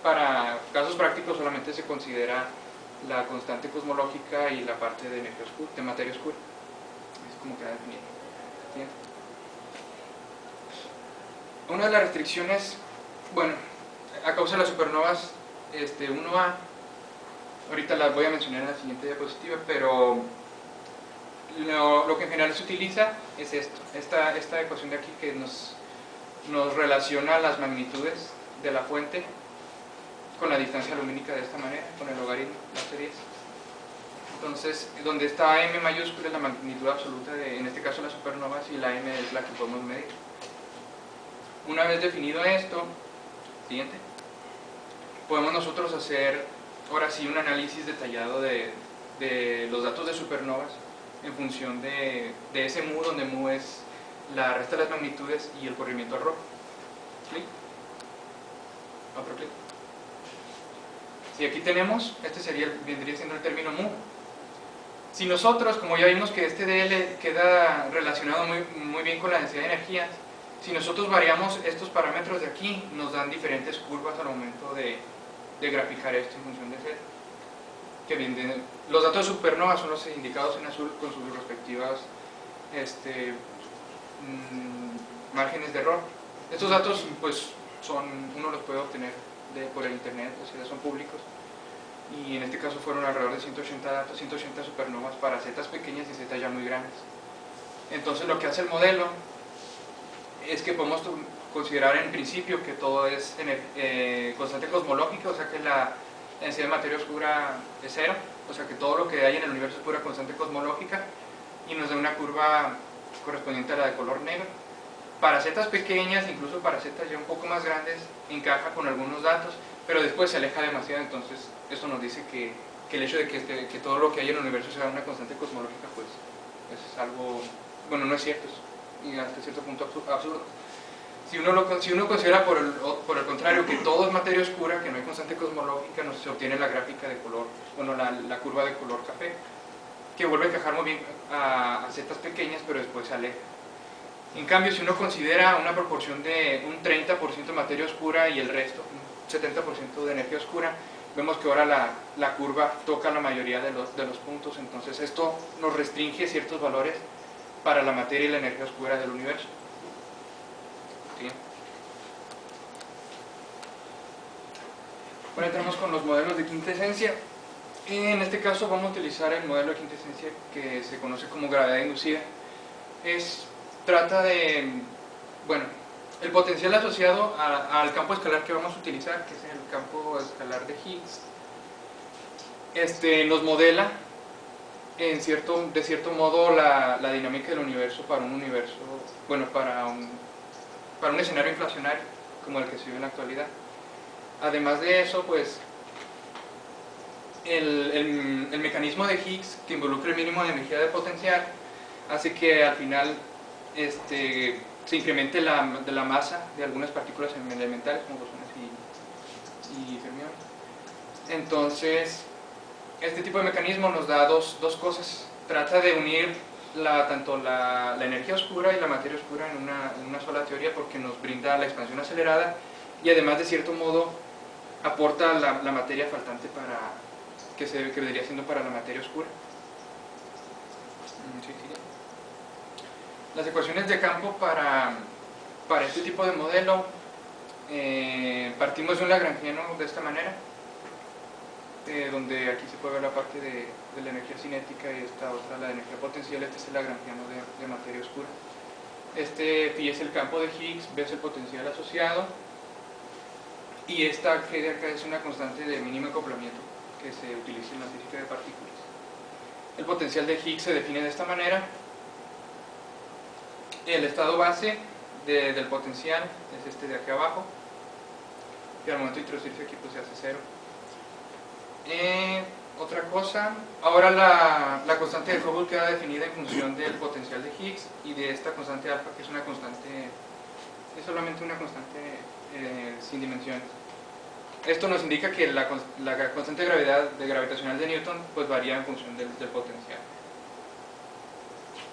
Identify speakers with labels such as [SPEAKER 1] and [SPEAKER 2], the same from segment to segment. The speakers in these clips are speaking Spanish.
[SPEAKER 1] para casos prácticos solamente se considera la constante cosmológica y la parte de energía oscura, de materia oscura. Es como queda definido. ¿Sí? Una de las restricciones, bueno, a causa de las supernovas 1A, ahorita las voy a mencionar en la siguiente diapositiva, pero lo que en general se utiliza es esta ecuación de aquí que nos relaciona las magnitudes de la fuente con la distancia lumínica de esta manera, con el logaritmo, base 10. Entonces, donde está m mayúscula es la magnitud absoluta de, en este caso, las supernovas, y la m es la que podemos medir. Una vez definido esto, siguiente, podemos nosotros hacer, ahora sí, un análisis detallado de los datos de supernovas en función de ese mu, donde mu es la resta de las magnitudes y el corrimiento al rojo. ¿Clic? Otro clic. Si aquí tenemos, vendría siendo el término mu. Si nosotros, como ya vimos que este dl queda relacionado muy bien con la densidad de energías, si nosotros variamos estos parámetros de aquí, nos dan diferentes curvas al momento de graficar esto en función de z. Que bien, los datos de supernova son los indicados en azul con sus respectivas márgenes de error. Estos datos, pues, uno los puede obtener por el internet, o sea, son públicos, y en este caso fueron alrededor de 180 datos, 180 supernovas para zetas pequeñas y zetas ya muy grandes. Entonces lo que hace el modelo es que podemos considerar en principio que todo es constante cosmológica, o sea que la densidad de materia oscura es cero, o sea que todo lo que hay en el universo es pura constante cosmológica, y nos da una curva correspondiente a la de color negro. Para zetas pequeñas, incluso para zetas ya un poco más grandes, encaja con algunos datos, pero después se aleja demasiado. Entonces eso nos dice que el hecho de que todo lo que hay en el universo sea una constante cosmológica, pues es algo, bueno, no es cierto, y hasta cierto punto absurdo. Si uno considera por el contrario que todo es materia oscura, que no hay constante cosmológica, se obtiene la gráfica de color, bueno, la curva de color café, que vuelve a encajar muy bien a zetas pequeñas, pero después se aleja. En cambio, si uno considera una proporción de un 30% materia oscura y el resto, un 70% de energía oscura, vemos que ahora la curva toca la mayoría de los puntos. Entonces esto nos restringe ciertos valores para la materia y la energía oscura del universo. ¿Sí? Bueno, entramos con los modelos de quinta esencia. En este caso vamos a utilizar el modelo de quinta esencia que se conoce como gravedad inducida. Trata de, bueno, el potencial asociado al campo escalar que vamos a utilizar, que es el campo escalar de Higgs, nos modela de cierto modo la dinámica del universo para un universo, bueno, para un escenario inflacionario como el que se vive en la actualidad. Además de eso, pues el mecanismo de Higgs, que involucra el mínimo de energía de potencial, hace que al final se incremente la masa de algunas partículas elementales como bosones y fermiones. Entonces este tipo de mecanismo nos da dos cosas. Trata de unir tanto la energía oscura y la materia oscura en una sola teoría, porque nos brinda la expansión acelerada y además de cierto modo aporta la materia faltante que vendría siendo para la materia oscura. Sí. Las ecuaciones de campo para este tipo de modelo, partimos de un lagrangiano de esta manera, donde aquí se puede ver la parte de la energía cinética y esta otra la de energía potencial. Este es el lagrangiano de materia oscura. Phi es el campo de Higgs, B es el potencial asociado, y esta G de acá es una constante de mínimo acoplamiento que se utiliza en la física de partículas. El potencial de Higgs se define de esta manera. El estado base del potencial es este de aquí abajo, y al momento de introducirse aquí pues se hace cero. Otra cosa, ahora la constante de Hubble queda definida en función del potencial de Higgs y de esta constante alfa, que es una constante, es solamente una constante sin dimensiones. Esto nos indica que la constante de gravedad gravitacional de Newton pues varía en función del potencial.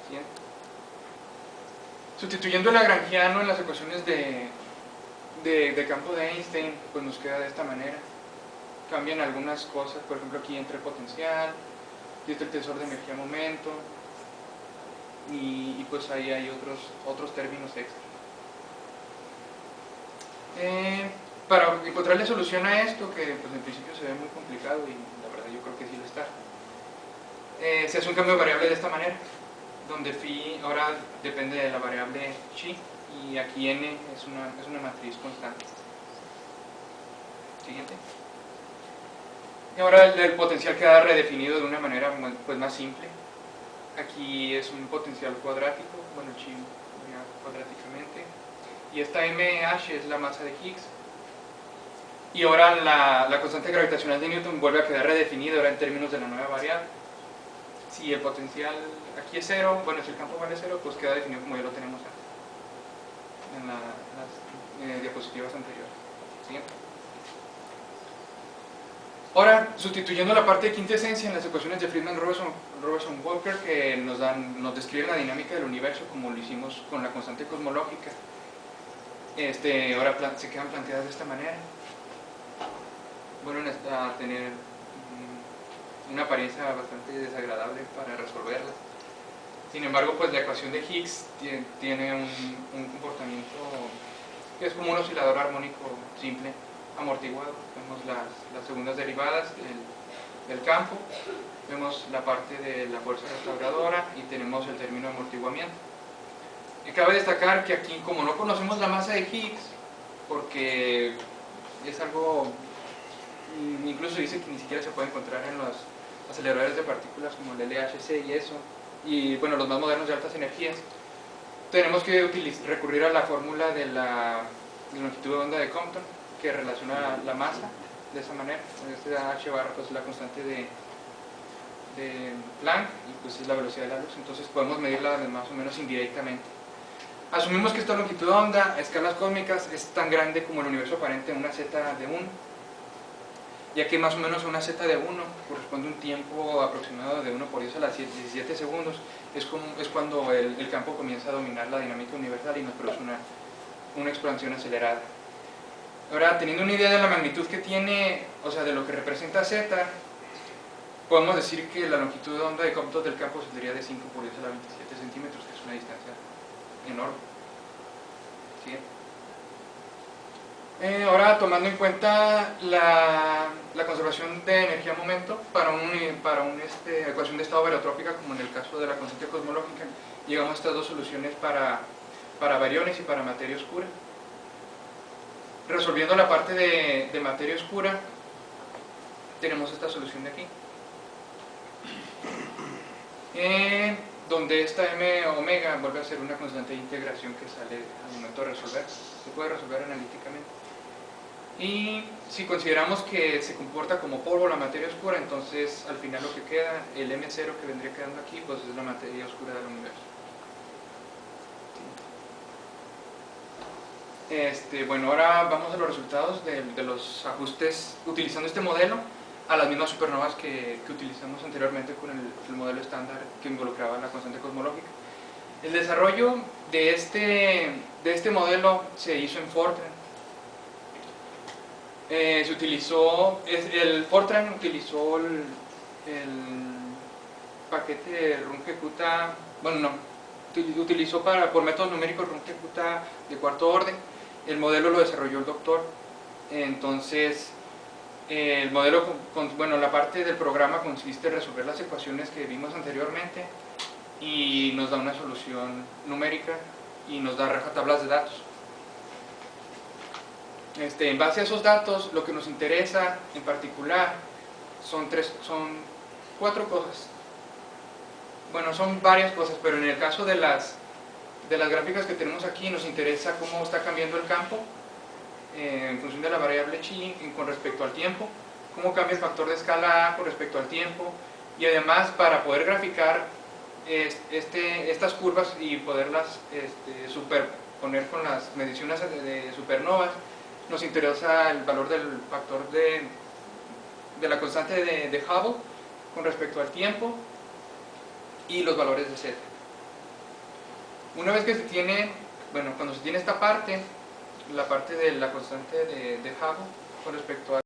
[SPEAKER 1] ¿Sí? Sustituyendo el lagrangiano en las ecuaciones de de campo de Einstein, pues nos queda de esta manera. Cambian algunas cosas, por ejemplo aquí entra el potencial, aquí está el tensor de energía-momento, y pues ahí hay otros términos extra. Para encontrarle solución a esto, que pues en principio se ve muy complicado y la verdad yo creo que sí lo está, se hace un cambio de variable de esta manera, donde phi ahora depende de la variable chi y aquí n es una matriz constante. Siguiente. Y ahora el potencial queda redefinido de una manera pues más simple. Aquí es un potencial cuadrático, bueno, chi cuadráticamente, y esta mh es la masa de Higgs. Y ahora la constante gravitacional de Newton vuelve a quedar redefinida ahora en términos de la nueva variable. Si el potencial aquí es 0, bueno, si el campo vale 0, pues queda definido como ya lo tenemos antes, en las diapositivas anteriores. ¿Sí? Ahora, sustituyendo la parte de quintesencia en las ecuaciones de Friedman-Robertson-Walker que nos describen la dinámica del universo como lo hicimos con la constante cosmológica, ahora se quedan planteadas de esta manera. Vuelven a tener una apariencia bastante desagradable para resolverlas. Sin embargo, pues la ecuación de Higgs tiene un comportamiento que es como un oscilador armónico simple, amortiguado. Vemos las segundas derivadas del campo, vemos la parte de la fuerza restauradora y tenemos el término de amortiguamiento. Y cabe destacar que aquí, como no conocemos la masa de Higgs, porque es algo, incluso dice que ni siquiera se puede encontrar en los aceleradores de partículas como el LHC y eso, y bueno, los más modernos de altas energías, tenemos que recurrir a la fórmula de la longitud de onda de Compton, que relaciona la masa de esa manera. Este h barra pues es la constante de Planck y pues es la velocidad de la luz, entonces podemos medirla más o menos indirectamente. Asumimos que esta longitud de onda a escalas cósmicas es tan grande como el universo aparente en una z de 1, ya que más o menos una z de 1 corresponde a un tiempo aproximado de 1 por 10 a las 17 segundos, es cuando el campo comienza a dominar la dinámica universal y nos produce una expansión acelerada. Ahora, teniendo una idea de la magnitud que tiene, o sea, de lo que representa z, podemos decir que la longitud de onda de Compton del campo sería de 5 por 10 a la 27 centímetros, que es una distancia enorme. ¿Sí? Ahora, tomando en cuenta la conservación de energía-momento para una ecuación de estado baryotrópica, como en el caso de la constante cosmológica, llegamos a estas dos soluciones para bariones y para materia oscura. Resolviendo la parte de materia oscura, tenemos esta solución de aquí, donde esta m omega vuelve a ser una constante de integración que sale al momento de resolver, se puede resolver analíticamente. Y si consideramos que se comporta como polvo la materia oscura, entonces al final lo que queda, el M0 que vendría quedando aquí, pues es la materia oscura del universo. Bueno, ahora vamos a los resultados de los ajustes utilizando este modelo a las mismas supernovas que utilizamos anteriormente con el modelo estándar que involucraba la constante cosmológica. El desarrollo de este modelo se hizo en Fortran. El Fortran utilizó el paquete Runge-Kutta, bueno no, utilizó por métodos numéricos Runge-Kutta de cuarto orden. El modelo lo desarrolló el doctor. Entonces el modelo, bueno, la parte del programa consiste en resolver las ecuaciones que vimos anteriormente y nos da una solución numérica y nos da rajatablas de datos. En base a esos datos, lo que nos interesa en particular son 4 cosas. Bueno, son varias cosas, pero en el caso de las gráficas que tenemos aquí, nos interesa cómo está cambiando el campo en función de la variable chi con respecto al tiempo, cómo cambia el factor de escala A con respecto al tiempo, y además para poder graficar estas curvas y poderlas superponer con las mediciones de supernovas, nos interesa el valor del factor de la constante de Hubble con respecto al tiempo y los valores de Z. Una vez que se tiene, bueno, cuando se tiene esta parte, la parte de la constante de Hubble con respecto a